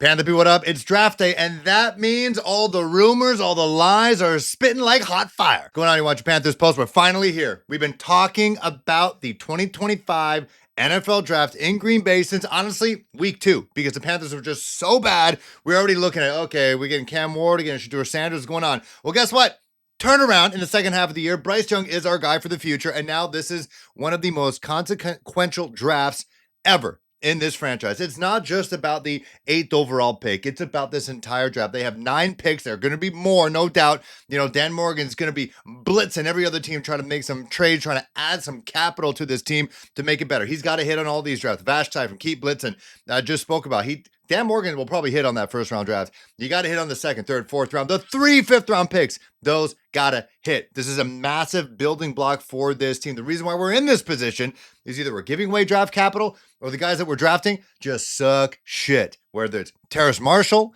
Panther people, what up? It's draft day, and that means all the rumors, all the lies are spitting like hot fire. Going on, you watch Panthers Post. We're finally here. We've been talking about the 2025 NFL draft in Green Bay since, honestly, week 2, because the Panthers were just so bad. We're already looking at, okay, we're getting Cam Ward, we're getting Shedeur Sanders going on. Well, guess what? Turnaround in the second half of the year. Bryce Young is our guy for the future, and now this is one of the most consequential drafts ever in this franchise. It's not just about the 8th overall pick. It's about this entire draft. They have 9 picks. There are going to be more, no doubt. You know, Dan Morgan's going to be blitzing every other team, trying to make some trades, trying to add some capital to this team to make it better. He's got to hit on all these drafts. Vashti from Keep Blitzing just spoke about. Dan Morgan will probably hit on that first round draft. You got to hit on the second, third, fourth round. The 3 fifth-round picks, those got to hit. This is a massive building block for this team. The reason why we're in this position is either we're giving away draft capital or the guys that we're drafting just suck shit. Whether it's Terrace Marshall,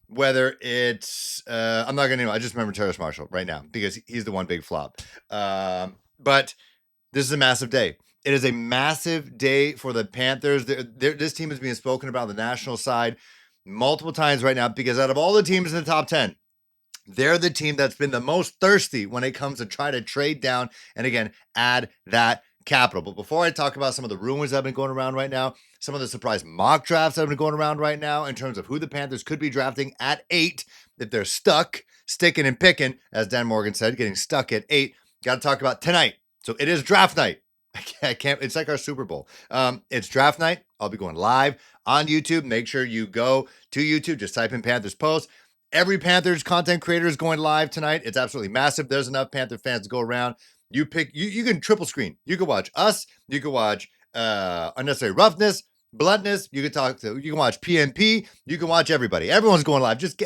whether it's, I'm not going to know. I just remember Terrace Marshall right now because he's the one big flop. But this is a massive day. It is a massive day for the Panthers. This team is being spoken about on the national side multiple times right now because out of all the teams in the top 10, they're the team that's been the most thirsty when it comes to try to trade down and, again, add that capital. But before I talk about some of the rumors that have been going around right now, some of the surprise mock drafts that have been going around right now in terms of who the Panthers could be drafting at 8, if they're stuck, sticking and picking, as Dan Morgan said, getting stuck at 8, got to talk about tonight. So it is draft night. I can't, it's like our Super Bowl. It's draft night. I'll be going live on YouTube. Make sure you go to YouTube. Just type in Panthers Post. Every Panthers content creator is going live tonight. It's absolutely massive. There's enough Panther fans to go around. You pick, you can triple screen. You can watch us. You can watch Unnecessary Roughness, Bluntness. You can watch PNP. You can watch everybody. Everyone's going live. Just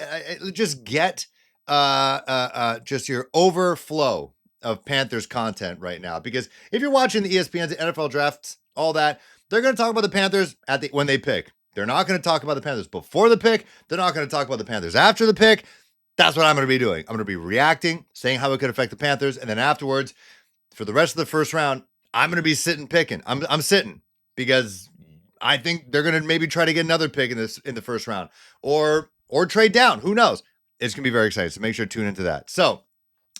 get just your overflow of Panthers content right now. Because if you're watching the ESPN's NFL drafts, all that, they're going to talk about the Panthers when they pick. They're not going to talk about the Panthers before the pick. They're not going to talk about the Panthers after the pick. That's what I'm going to be doing. I'm going to be reacting, saying how it could affect the Panthers, and then afterwards, for the rest of the first round, I'm going to be sitting picking. I'm sitting because I think they're going to maybe try to get another pick in the first round or trade down. Who knows? It's going to be very exciting. So make sure to tune into that. So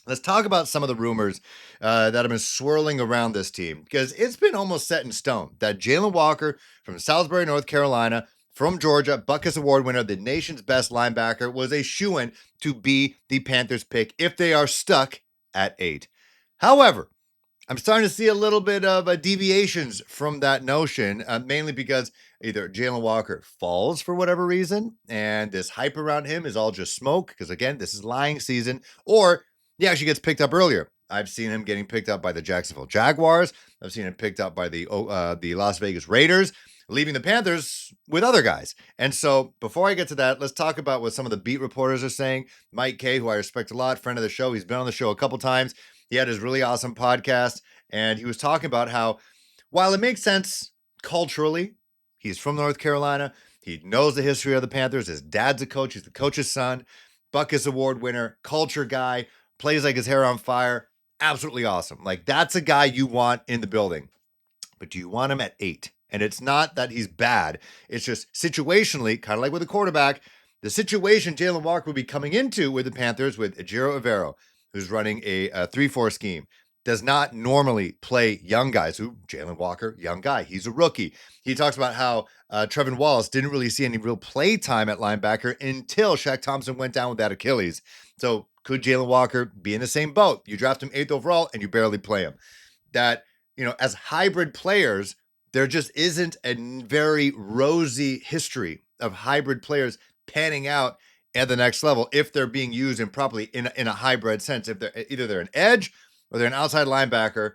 let's talk about some of the rumors that have been swirling around this team because it's been almost set in stone that Jalen Walker from Salisbury, North Carolina, from Georgia, Butkus Award winner, the nation's best linebacker, was a shoo-in to be the Panthers pick if they are stuck at 8. However, I'm starting to see a little bit of deviations from that notion, mainly because either Jalen Walker falls for whatever reason, and this hype around him is all just smoke, because again, this is lying season, or he actually gets picked up earlier. I've seen him getting picked up by the Jacksonville Jaguars. I've seen him picked up by the Las Vegas Raiders, leaving the Panthers with other guys. And so before I get to that, let's talk about what some of the beat reporters are saying. Mike Kay, who I respect a lot, friend of the show, he's been on the show a couple times. He had his really awesome podcast, and he was talking about how, while it makes sense culturally, he's from North Carolina, he knows the history of the Panthers, his dad's a coach, he's the coach's son, Butkus Award winner, culture guy, plays like his hair on fire, absolutely awesome. Like, that's a guy you want in the building. But do you want him at 8? And it's not that he's bad. It's just situationally, kind of like with a quarterback, the situation Jalen Walker will be coming into with the Panthers with Ejiro Evero, who's running a 3-4 scheme, does not normally play young guys. Who Jalen Walker, young guy. He's a rookie. He talks about how Trevin Wallace didn't really see any real play time at linebacker until Shaq Thompson went down with that Achilles. So could Jalen Walker be in the same boat? You draft him 8th overall and you barely play him. That, you know, as hybrid players, there just isn't a very rosy history of hybrid players panning out at the next level if they're being used improperly in a hybrid sense. If they're an edge or they're an outside linebacker,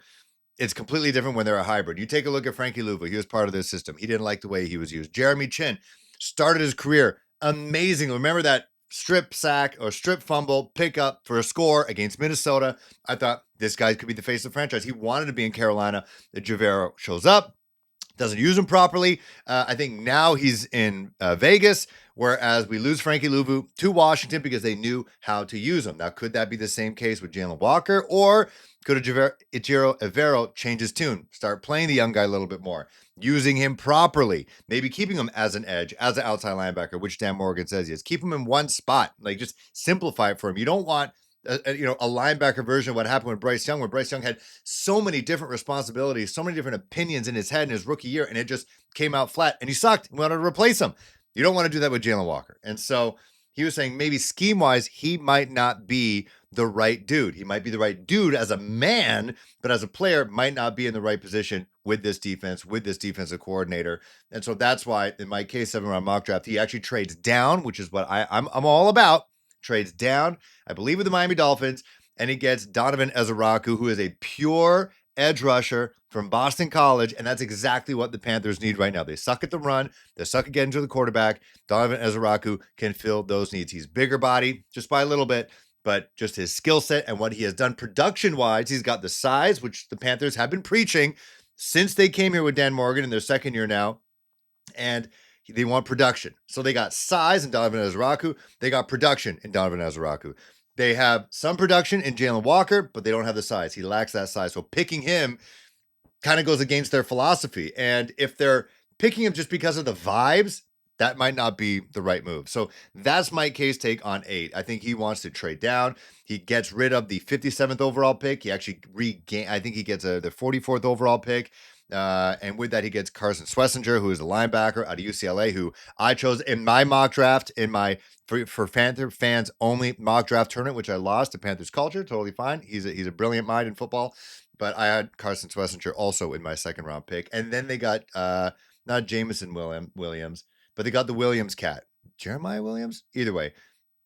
it's completely different when they're a hybrid. You take a look at Frankie Louva. He was part of this system. He didn't like the way he was used. Jeremy Chin started his career amazing. Remember that strip sack or strip fumble pickup for a score against Minnesota? I thought this guy could be the face of the franchise. He wanted to be in Carolina. The Javero shows up, doesn't use him properly. I think now he's in Vegas, whereas we lose Frankie Louvu to Washington because they knew how to use him. Now, could that be the same case with Jalen Walker, or could Ejiro Evero change his tune, start playing the young guy a little bit more, using him properly, maybe keeping him as an edge, as an outside linebacker, which Dan Morgan says he is. Keep him in one spot, like just simplify it for him. You don't want a linebacker version of what happened with Bryce Young, where Bryce Young had so many different responsibilities, so many different opinions in his head in his rookie year, and it just came out flat, and he sucked. We wanted to replace him. You don't want to do that with Jalen Walker. And so he was saying maybe scheme-wise, he might not be the right dude. He might be the right dude as a man, but as a player, might not be in the right position with this defense, with this defensive coordinator. And so that's why, in my case, 7-round mock draft, he actually trades down, which is what I'm all about. Trades down, I believe, with the Miami Dolphins, and he gets Donovan Ezeraku, who is a pure edge rusher from Boston College, and that's exactly what the Panthers need right now. They suck at the run. They suck at getting to the quarterback. Donovan Ezeraku can fill those needs. He's bigger body, just by a little bit, but just his skill set and what he has done production-wise, he's got the size, which the Panthers have been preaching since they came here with Dan Morgan in their second year now, and they want production. So they got size in Donovan Ezeraku. They got production in Donovan Ezeraku. They have some production in Jalen Walker, but they don't have the size. He lacks that size. So picking him kind of goes against their philosophy. And if they're picking him just because of the vibes, that might not be the right move. So that's Mike K's take on 8. I think he wants to trade down. He gets rid of the 57th overall pick. He actually I think he gets the 44th overall pick. And with that, he gets Carson Schlesinger, who is a linebacker out of UCLA, who I chose in my mock draft, in my for Panther fans only mock draft tournament, which I lost to Panthers culture. Totally fine. He's a brilliant mind in football. But I had Carson Schlesinger also in my 2nd-round pick. And then they got not Jameson Williams, but they got the Williams cat. Jeremiah Williams? Either way,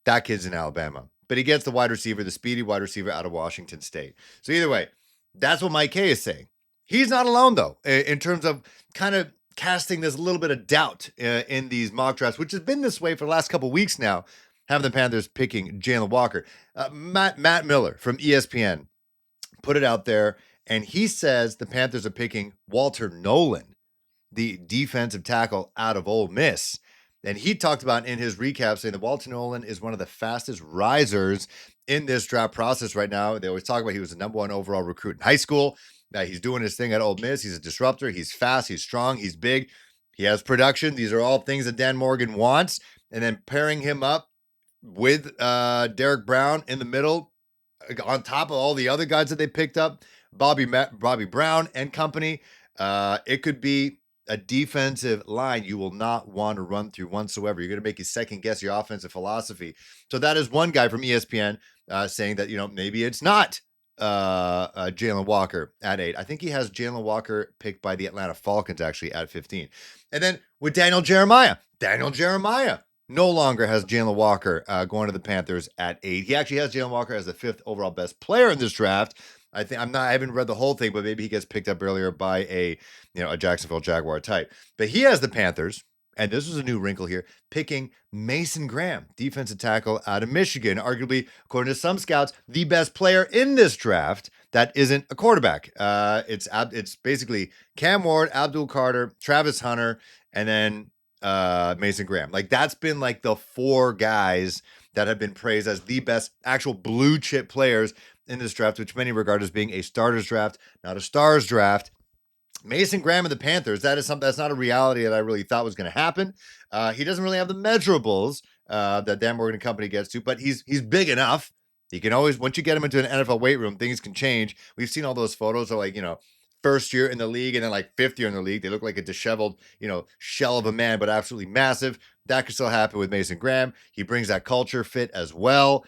that kid's in Alabama. But he gets the wide receiver, the speedy wide receiver out of Washington State. So either way, that's what Mike K is saying. He's not alone, though, in terms of kind of casting this little bit of doubt in these mock drafts, which has been this way for the last couple of weeks now, having the Panthers picking Jalen Walker. Matt Miller from ESPN put it out there, and he says the Panthers are picking Walter Nolan, the defensive tackle out of Ole Miss. And he talked about in his recap saying that Walter Nolan is one of the fastest risers in this draft process right now. They always talk about he was the number 1 overall recruit in high school. He's doing his thing at Ole Miss. He's a disruptor. He's fast. He's strong. He's big. He has production. These are all things that Dan Morgan wants. And then pairing him up with Derek Brown in the middle, on top of all the other guys that they picked up, Bobby Brown and company, it could be a defensive line you will not want to run through whatsoever. You're going to make you second guess your offensive philosophy. So that is one guy from ESPN saying that, maybe it's not Jalen Walker at 8. I think he has Jalen Walker picked by the Atlanta Falcons actually at 15. And then with Daniel Jeremiah no longer has Jalen Walker going to the Panthers at 8. He actually has Jalen Walker as the 5th overall best player in this draft. I haven't read the whole thing, but maybe he gets picked up earlier by a Jacksonville Jaguar type. But he has the Panthers, and this was a new wrinkle here, picking Mason Graham, defensive tackle out of Michigan, arguably, according to some scouts, the best player in this draft that isn't a quarterback. It's basically Cam Ward, Abdul Carter, Travis Hunter, and then Mason Graham. Like, that's been like the 4 guys that have been praised as the best actual blue chip players in this draft, which many regard as being a starters draft, not a stars draft. Mason Graham and the Panthers, that is something that's not a reality that I really thought was going to happen. He doesn't really have the measurables that Dan Morgan and company gets to, but he's big enough. He can always, once you get him into an NFL weight room, things can change. We've seen all those photos of first year in the league and then 5th year in the league. They look like a disheveled, shell of a man, but absolutely massive. That could still happen with Mason Graham. He brings that culture fit as well.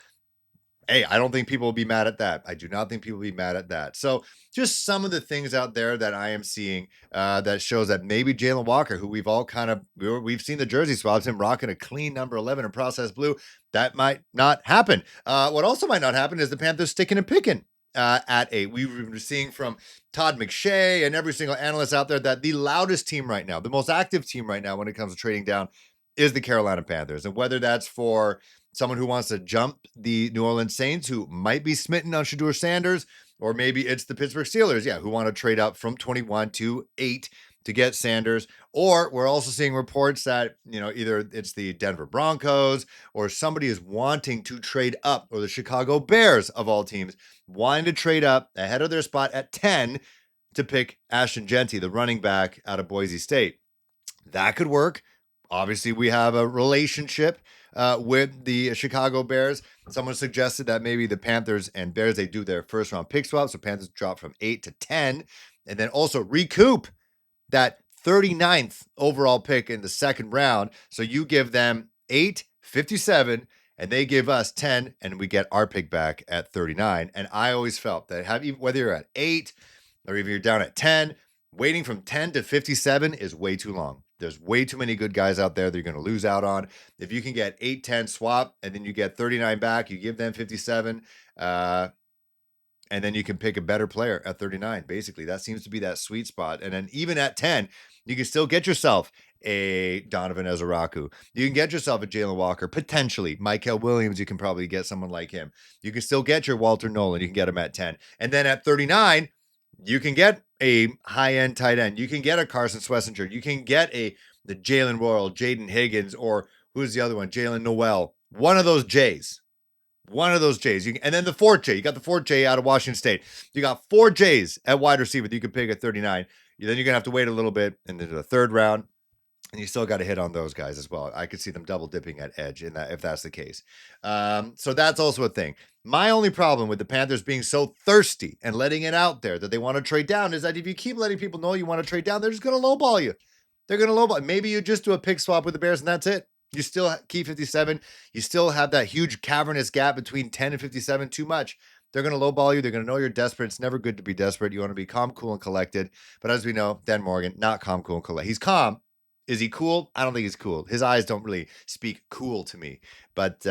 Hey, I don't think people will be mad at that. I do not think people will be mad at that. So just some of the things out there that I am seeing that shows that maybe Jalen Walker, who we've seen the jersey swaps, him rocking a clean number 11 in processed blue, that might not happen. What also might not happen is the Panthers sticking and picking at 8. We've been seeing from Todd McShay and every single analyst out there that the loudest team right now, the most active team right now when it comes to trading down, is the Carolina Panthers. And whether that's for someone who wants to jump the New Orleans Saints, who might be smitten on Shedeur Sanders, or maybe it's the Pittsburgh Steelers, who want to trade up from 21 to 8 to get Sanders, or we're also seeing reports that, either it's the Denver Broncos or somebody is wanting to trade up, or the Chicago Bears of all teams wanting to trade up ahead of their spot at 10 to pick Ashton Genty, the running back out of Boise State. That could work. Obviously, we have a relationship with the Chicago Bears. Someone suggested that maybe the Panthers and Bears, they do their first round pick swap. So Panthers drop from 8 to 10, and then also recoup that 39th overall pick in the second round. So you give them 8, 57, and they give us 10, and we get our pick back at 39. And I always felt that whether you're at 8 or even you're down at 10, waiting from 10 to 57 is way too long. There's way too many good guys out there that you're going to lose out on. If you can get 8, 10 swap, and then you get 39 back, you give them 57, and then you can pick a better player at 39. Basically, that seems to be that sweet spot. And then even at 10, you can still get yourself a Donovan Ezeraku. You can get yourself a Jalen Walker, potentially. Michael Williams, you can probably get someone like him. You can still get your Walter Nolan. You can get him at 10. And then at 39, you can get a high-end tight end. You can get a Carson Swessinger. You can get the Jalen Royal, Jaden Higgins, or who's the other one? Jalen Noel. One of those J's. One of those J's. And then the fourth J. You got the fourth J out of Washington State. You got 4 J's at wide receiver that you can pick at 39. Then you're going to have to wait a little bit into the third round. And you still got to hit on those guys as well. I could see them double dipping at edge if that's the case. So that's also a thing. My only problem with the Panthers being so thirsty and letting it out there that they want to trade down is that if you keep letting people know you want to trade down, they're just going to lowball you. They're going to lowball. Maybe you just do a pick swap with the Bears and that's it. You still keep 57. You still have that huge cavernous gap between 10 and 57. Too much. They're going to lowball you. They're going to know you're desperate. It's never good to be desperate. You want to be calm, cool, and collected. But as we know, Dan Morgan, not calm, cool, and collected. He's calm. Is he cool? I don't think he's cool. His eyes don't really speak cool to me. But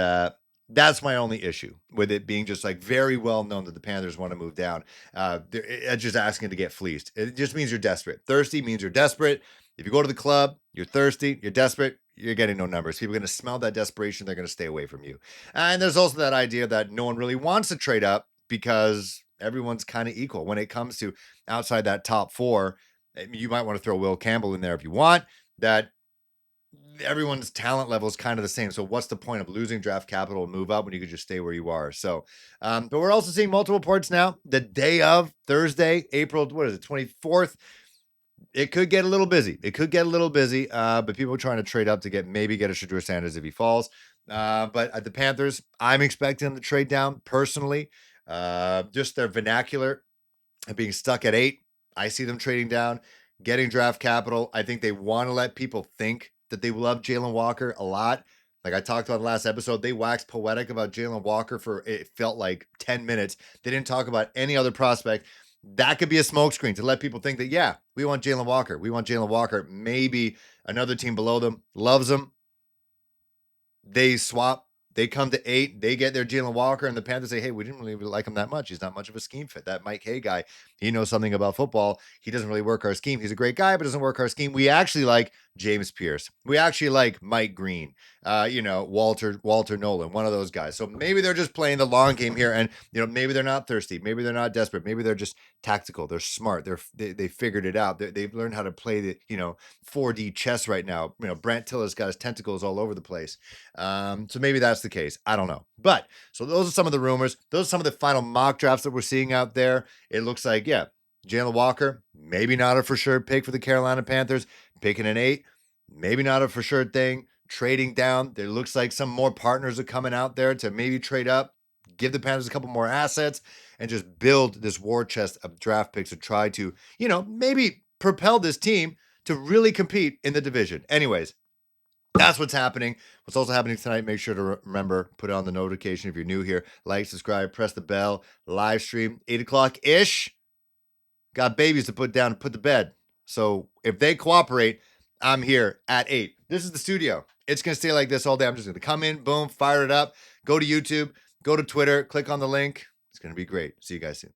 that's my only issue with it being just like very well known that the Panthers want to move down. They're just asking to get fleeced. It just means you're desperate. Thirsty means you're desperate. If you go to the club, you're thirsty, you're desperate, you're getting no numbers. People are going to smell that desperation. They're going to stay away from you. And there's also that idea that no one really wants to trade up because everyone's kind of equal. When it comes to outside that top 4, you might want to throw Will Campbell in there if you want. That everyone's talent level is kind of the same. So what's the point of losing draft capital and move up when you could just stay where you are? So, but we're also seeing multiple reports now. The day of Thursday, April, 24th, it could get a little busy. But people are trying to trade up to maybe get a Shedeur Sanders if he falls. But at the Panthers, I'm expecting them to trade down personally. Just their vernacular and being stuck at 8. I see them trading down, getting draft capital. I think they want to let people think that they love Jalen Walker a lot. Like I talked about the last episode, they waxed poetic about Jalen Walker for, it felt like 10 minutes. They didn't talk about any other prospect. That could be a smokescreen to let people think that, yeah, we want Jalen Walker. We want Jalen Walker. Maybe another team below them loves him. They swap. They come to 8. They get their Jalen Walker, and the Panthers say, hey, we didn't really like him that much. He's not much of a scheme fit. That Mike Hay guy, he knows something about football. He doesn't really work our scheme. He's a great guy, but doesn't work our scheme. We actually like James Pierce. We actually like Mike Green, Walter Nolan, one of those guys. So maybe they're just playing the long game here, and maybe they're not thirsty. Maybe they're not desperate. Maybe they're just tactical. They're smart. They figured it out. They've learned how to play the 4D chess right now. Brant Tiller's got his tentacles all over the place. So maybe that's the case. I don't know. But so those are some of the rumors. Those are some of the final mock drafts that we're seeing out there. It looks like, yeah, Jalen Walker, maybe not a for sure pick for the Carolina Panthers. Picking an 8, maybe not a for sure thing. Trading down. There looks like some more partners are coming out there to maybe trade up, give the Panthers a couple more assets, and just build this war chest of draft picks to try to, maybe propel this team to really compete in the division. Anyways, that's what's happening. What's also happening tonight, make sure to remember, put it on the notification if you're new here. Like, subscribe, press the bell, live stream, 8 o'clock-ish. Got babies to put down and put to bed. So if they cooperate, I'm here at 8. This is the studio. It's going to stay like this all day. I'm just going to come in, boom, fire it up, go to YouTube, go to Twitter, click on the link. It's going to be great. See you guys soon.